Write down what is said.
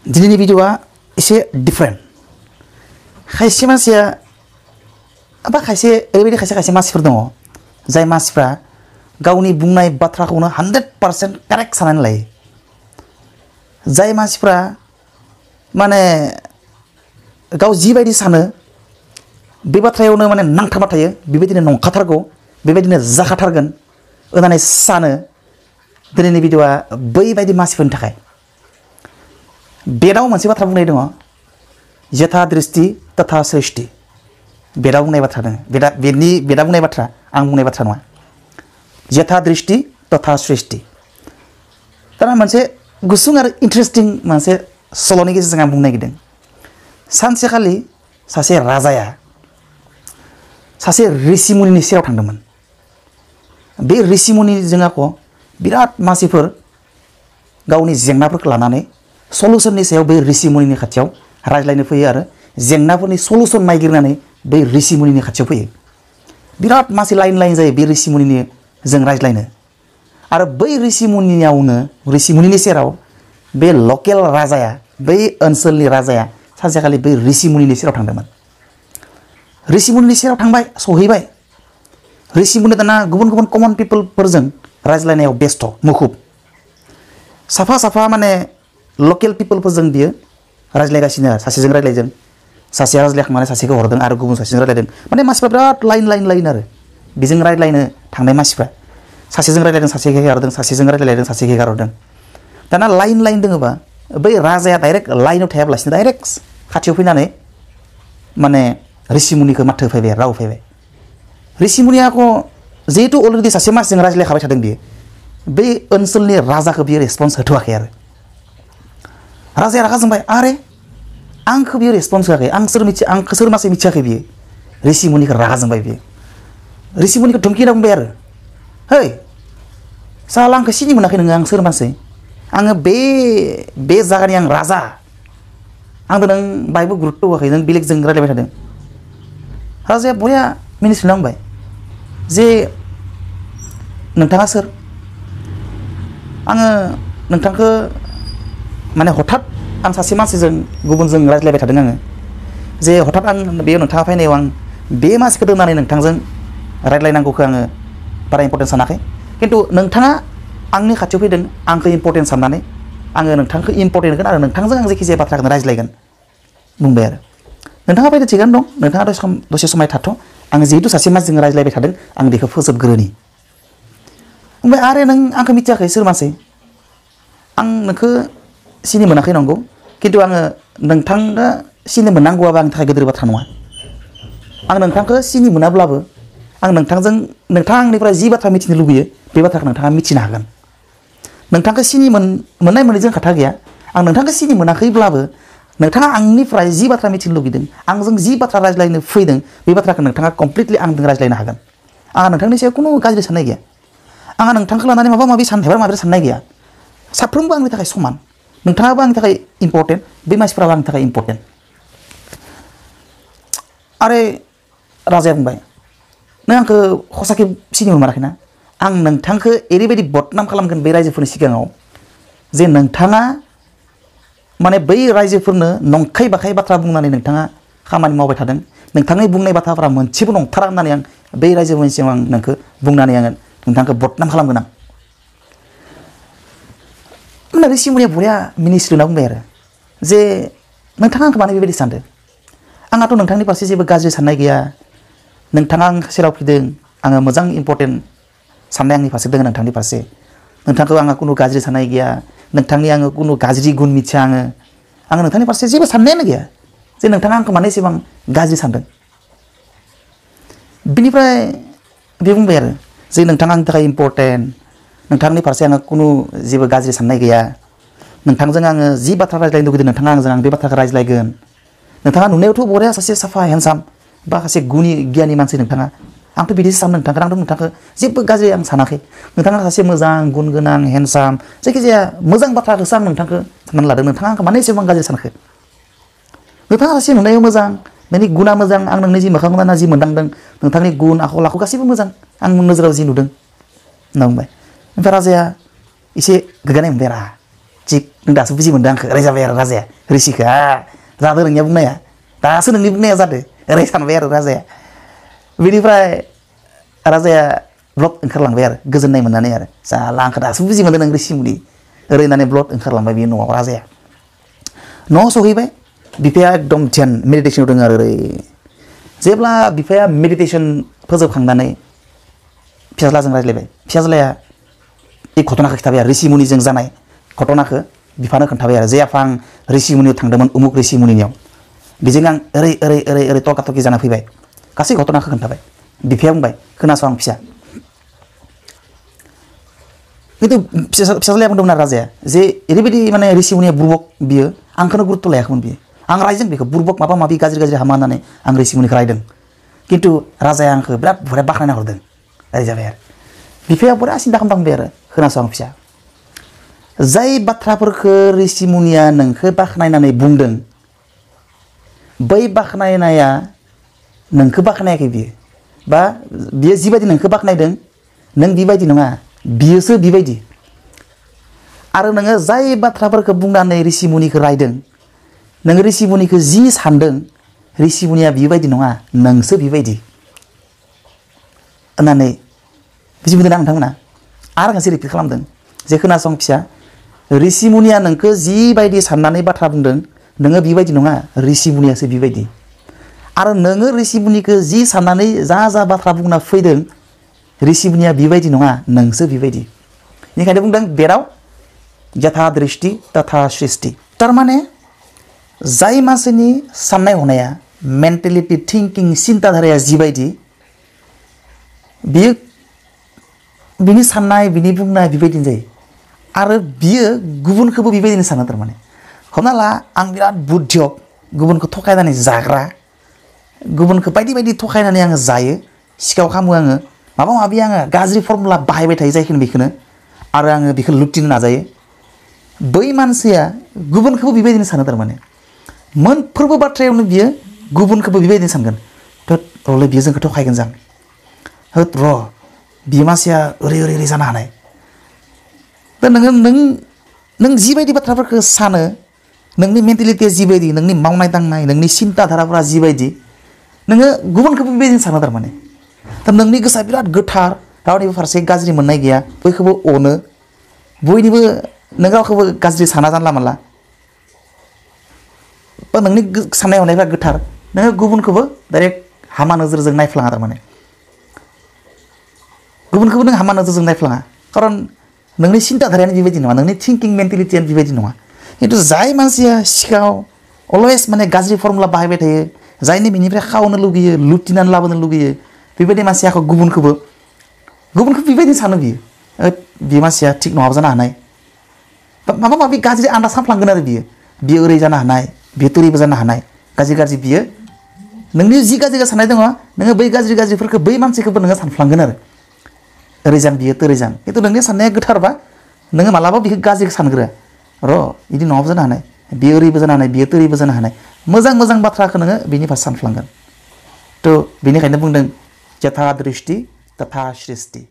दिनैनि भिडिअआ एसे डिफरेन्ट खायसे मानसिया बा खायसे ओरैबायदि खायसे मानसिफोर दङ जाय मानसिफ्रा गावनि बुंनाय बाथ्राखौनो 100% कारेक्ट साननानै लायो जाय मानसिफ्रा माने गाव जिबायदि सानो बे बाथ्रायावनो माने नांथाबना थायो बेबायदिनो नंखाथारगौ बेबायदिनो जाखाथारगोन होननानै सानो दिनैनि भिडिअआ बैबायदि मानसिफोरनि थाखाय बेदाव मोनसे बाथ्रा बुंनाय दङ यथा दृष्टि तथा सृष्टि बेदा बुंनाय बाथ्रा दङ बेदा बुंनाय बाथ्रा आं बुंनाय बाथ्रा नङा यथा दृष्टि तथा सृष्टि दाना मोनसे गुसुं आरो इन्टारेस्टिं मोनसे सल'नि गेजेरजों आं बुंनो नागिरदों सानसेखालि सासे राजाया सासे ऋषिमुनिनि सेराव थांदोंमोन बे ऋषिमुनिजों आख' बिराद मानसिफोर गावनि जेंनाफोरखौ लानानै सलुशननि सायाव बे ऋषिमुनिनि खाथियाव रायज्लायनो फैयो आरो जेंनाफोरनि सलुशन नागिरनानै बै ऋषिमुनिनि खाथियाव फैयो बिराद मानसि लाइन जायो बे ऋषिमुनिनि जों रायज्लायनो आरो बै ऋषिमुनिनि सेराव बे लकेल राजाया बै ओनसोलनि राजाया सानसेखालि बै ऋषिमुनिनि सेराव थांदोंमोन ऋषिमुनिनि सेराव थांबाय सहैबाय ऋषिमुनि दाना गुबुन गुबुन कमन पिपोलफोरजों रायज्लायनायाव बेस्थ मुखुब साफा माने लकेल पिपोलफोरजों बियो रायज्लायगासिनो आरो सासेजों रायज्लायदों सासेया रायज्लायखांनानै सासेखौ हरदों आरो गुबुन सासेजों रायज्लायदों माने मानसिफ्रा बिराद लाइन आरो बेजों रायज्लायनो थांनाय मानसिफ्रा सासेजों रायज्लायदों सासेखौ हेगारदों सासेजों रायज्लायदों सासेखौ हेगारहरदों दाना लाइन दोङोबा बै राजाया डाइरेक्ट लाइनाव थायाब्लासिनो डाइरेक्ट खाथियाव फैनानै माने ऋषिमुनिखौ माथो होफैबाय राव फैबाय ऋषिमुनिया जिहेतु अलरेडि सासे मानसिजों रायज्लायखाबाय थादों बियो बै ओनसोलनि राजाखौ बियो रेसपन्स होथ'वाखै आरो राजाया रागा जोंबाय आरे आंखौ बियो रेसपन्स होआखै आंखौ सोर मानसि मिथियाखै बियो ऋषिमुनिखौ रागा जोंबाय बियो ऋषिमुनिखौ धमखि होना बुंबाय आरो है साला आंखौ सिनि मोनाखै नोङो आं सोर मानसि आङो बे जायगानि आं राजा आंदो नों बाहायबो गुरुत्त होआखै नों बेलेगजों रायज्लायबाय थादों राजाया बरिया मिनिस्लुना बुंबाय जे नोंथाङा सोर आङो नोंथांखौ माने हठात आं सासे मानसिजों गुबुनजों रायज्लायबाय थादों आङो जे हठात आं बेयाव नोंथाङा फैनायाव आं बे मानसिखौ दोननानै नोंथांजों रायज्लायनांगौखौ आङो बारा इम्पर्टेन्ट सानाखै खिन्थु नोंथाङा आंनि खाथियाव फैदों आंखौ इम्पर्टेन्ट साननानै आङो नोंथांखौ इम्पर्टेन्ट होगोन आरो नोंथांजों आं जायखिजाया बाथ्राखौनो रायज्लायगोन बुंबाय आरो नोंथाङा फैदो थिगानो दं नोंथाङा दसे समाय थाथ' आं जिहेतु सासे मानसिजों रायज्लायबाय थादों आं बेखौ फोजोबग्रोनि बुंबाय आरे नों आंखौ मिथियाखै सोर मानसि आं नोंखौ सिनि मोनाखै नंगौ खिन्थु आङो नोंथाङा सिनि मोननांगौआबो आंनि थाखाय गिदिर बाथ्रा नङा आं नोंथांखौ सिनि मोनाब्लाबो आं नोंथाङा आंनिफ्राय जि बाथ्रा मिथिनो लुबैयो बे बाथ्राखौ नोंथाङा मिथिनो हागोन नोंथांखौ सिनि मोननाय मोनैजों खोथा गैया आं नोंथांखौ सिनि मोनाखैब्लाबो नोंथाङा आंनिफ्राय जि बाथ्रा मिथिनो लुबैदों आंजों जि बाथ्रा रायज्लायनो फैदों बे बाथ्राखौ नोंथाङा कमप्लिटलि आंजों रायज्लायनो हागोन आंहा नोंथांनि सायाव खुनु गाज्रि साननाय गैया आंहा नोंथांखौ लानानै माबा माबि साननाय गैया साफ्रोमबो आंनि थाखाय समान नोंथाङाबो आंनि थाखाय इम्पर्टेन्ट बे मानसिफ्राबो आंनि थाखाय इम्पर्टेन्ट आरे राजाया बुंबाय नों आंखौ हसाखै सिनि मोनाखैना आं नोंथांखौ ओरैबायदि बदनाम खालामगोन बे रायजोफोरनि सिगाङाव जे नोंथाङा माने बै रायजोफोरनो नंखाय बाखाय बाथ्रा बुंनानै नोंथाङा खामानि मावबाय थादों नोंथांनि बुंनाय बाथ्राफोरा मोनसेबो नंथारा होननानै आं बै रायजोफोरनि सिगाङाव आं नोंखौ बुंनानै आङो नोंथांखौ बदनाम खालामगोन आं होनना ऋषिमुनिया बरिया मिनिस्लुना बुंबाय आरो जे नोंथाङा आंखौ मानो बेबायदि सानदों आंहाथ' नोंथांनि फारसे जेबो गाज्रि साननाय गैया नोंथाङा आं सेराव फैदों आङो मोजां इम्पर्टेन्ट साननाय आंनि फारसे दङ नोंथांनि फारसे नोंथांखौ आङो खुनु गाज्रि साननाय गैया नोंथांनि आङो खुनु गाज्रि गुन मिथिया आङो नोंथांनि फारसे जेबो साननायानो गैया जे नोंथाङा आंखौ मानो एसेबां गाज्रि सानदों बिनिफ्राय बे बुंबाय आरो जे नोंथाङा आंनि थाखाय इम्पर्टेन्ट नोंथांनि फारसे आङो खुनु जेबो गाज्रि साननाय गैया नोंथांजों आङो जि बाथ्रा रायज्लायनो लुगैदों नोंथाङा आंजों आं बे बाथ्राखौ रायज्लायगोन नोंथाङा नुनायावथ' बरिया सासे साफा हेन्डसाम बा सासे गुनि गियानि मानसि नोंथाङा आंथ' बिदिसो सानो आंथ' नोंथांखौ जेबो गाज्रि आं सानाखै नोंथाङा सासे मोजां गुन गोनां हेन्डसाम जायखिजाया मोजां बाथ्राखौसो आं नोंथांखौ साननानै लादों नोंथाङा आंखौ मानो एसेबां गाज्रि सानखो नोंथाङा सासे नुनायाव मोजां नोंनि गुना मोजां आं नोंनि जि मोखां नायना जि मोनदांदों नोंथांनि गुन आखल आखु गासैबो मोजां आं नोजोराव जि नुदों होनना बुंबाय ओमफ्राय राजाया एसे गोग्गानाय मोनबाय थिग नों दासो बुजि मोनदों आंखौ ओरै जाबाय आरो राजाया ऋषिखौ जादों नोंनिया बुंनाया दासो नोंनि बुंनाया जादों ओरै सानबाय आरो राजाया बेनिफ्राय राजाया ब्लड ओंखारलांबाय आरो गोजोननाय मोननानै आरो जाला आंखौ दासो बुजि मोनदों नों ऋषिमुनि ओरै होननानै ब्लड ओंखारलांबाय बियो न'आव राजाया न'आव सहैबाय बिफाया एकदम ध्यान मेडिटेसनाव दङ आरो ओरै जेब्ला बिफाया मेडिटेसन फोजोबखांनानै फिसाज्लाजों रायज्लायबाय फिसाज्लाया बे घटनाखौ खिथाबाय आरो ऋषिमुनिजों जानाय घटनाखौ बिफानो खोन्थाबाय आरो जे आफा आं ऋषिमुनियाव थांदोंमोन उमुक ऋषिमुनिनियाव बेजों आं ओरै ओरै ओरै ओरै तर्का तर्कि जाना फैबाय गासै घटनाखौ खोन्थाबाय बिफाया बुंबाय खोनासं फिसा खिन्थु फिसाज्लाया बुंदोंमोन आरो राजाया जे ओरैबायदि माने ऋषिमुनिया बुर्बक बियो आंखौनो गुरुत्त लायाखैमोन बियो आं रायजों बेखौ बुर्बक माबा माबि गाज्रि गाज्रि हामा होननानै आं ऋषिमुनिखौ रायदों खिन्थु राजाया आंखौ बिराद बुरा बाख्नायना हरदों ओरै जाबाय आरो बिफाया बुरा सिन्था खालामबाय आरो खोनासं फिसा जाय बाथ्राफोरखौ ऋषिमुनिया नोंखौ बाख्नायनानै बुंदों बै बाख्नायनाया नोंखौ बाख्नायाखै बियो बा बियो जिबायदि नोंखौ बाख्नायदों नों बेबायदि नङा बियोसो बेबायदि आरो नोङो जाय बाथ्राफोरखौ बुंनानै ऋषिमुनिखौ रायदों नों ऋषिमुनिखौ जि सानदों ऋषिमुनिया बेबायदि नङा नोंसो बेबायदि होननानै बुजि मोनदों ना नोंथांमोना आरो खनसे रिपिट खालामदों जे खोनासं फिसा ऋषिमुनिया नोंखौ जिबायदि साननानै बाथ्रा बुंदों नोङो बेबायदि नङा ऋषिमुनियासो बेबायदि आरो नोङो ऋषिमुनिखौ जि साननानै जा जा बाथ्रा बुंना फैदों ऋषिमुनिया बेबायदि नङा नोंसो बेबायदि बेनिखायनो बुंदों बेराव यथा दृष्टि तथा सृष्टि थारमाने जाय मानसिनि साननाय हनाया मेन्टेलिटि थिंकिं सिन्ताधाराया जिबायदि बियो बिनि साननाय बिनि बुंनाय बेबायदिनो जायो आरो बियो गुबुनखौबो बेबायदिनो सानो थारमाने हमना ला आं बिराद बुद्धियक गुबुनखौ थगायनानै जाग्रा गुबुनखौ बायदि बायदि थगायनानै आङो जायो सिखाव खालामो आङो माबा माबि आङो गाज्रि फर्मुला बाहायबाय थायो जायखौनो बेखौनो आरो आङो बेखौ लुटिनो नाजायो बै मानसिया गुबुनखौबो बेबायदिनो सानो थारमाने मोनफ्रोमबो बाथ्रायावनो बियो गुबुनखौबो बेबायदिनो सानगोन हले बियो जोंखौ थगायगोन जां होद र' बि मानसिया ओरै ओरै ओरै जानो हानाय दा नों जिबायदि बाथ्राफोरखौ सानो नोंनि मेन्टेलिटिया जिबायदि नोंनि मावनाय दांनाय नोंनि सिन्ताधाराफोरा जिबायदि नोङो गुबुनखौबो बेबायदिनो सानो थारमाने दा नोंनि गोसोआ बिराद गोथार रावनिबो फारसे गाज्रि मोननाय गैया बयखौबो अनो बयनिबो नों रावखौबो गाज्रि साना जानला मानला बा नोंनि साननाय हनायफ्रा गोथार नोङो गुबुनखौबो डाइरेक्ट हामा नोजोरजों नायफ्लाङा थारमाने गुबुनखौबो नों हामा नोजोरजों नायफ्लाङा खारन नोंनि सिन्ताधारायानो बेबायदि नङा नोंनि थिंकिं मेन्टेलिटियानो बेबायदि नङा खिन्थु जाय मानसिया सिखाव अलवेज माने गाज्रि फर्मुला बाहायबाय थायो जायनि बिनिफ्राय खावनो लुगैयो लुटिनानै लाबोनो लुगैयो बेबायदि मानसिया गुबुनखौबो बेबायदिनो सानो बियो बे मानसिया थिग नङाबो जानो हानाय माबा माबि गाज्रि आन्दाज सानफ्लांगोन आरो बियो ओरै जानो हानाय बियो तोरैबो जानो हानाय गाज्रि बियो नोंनि जि गाज्रि साननाय दङ नोङो बै गाज्रिफोरखौ बै मानसिखौबो नोङो सानफ्लांगोन आरो ओरै जान बियो तोरै जान खिन्थु नोंनि साननाया गोथारबा नोङो मालाबा बेखौ गाज्रि सानग्रो र' बिदि नङाबो जानो हानाय बियो ओरैबो जानो हानाय बियो तोरैबो जानो हानाय मोजां बाथ्राखौ नोङो बिनि फारसे सानफ्लांगोन थ' बेनिखायनो बुंदों यथा दृष्टि तथा सृष्टि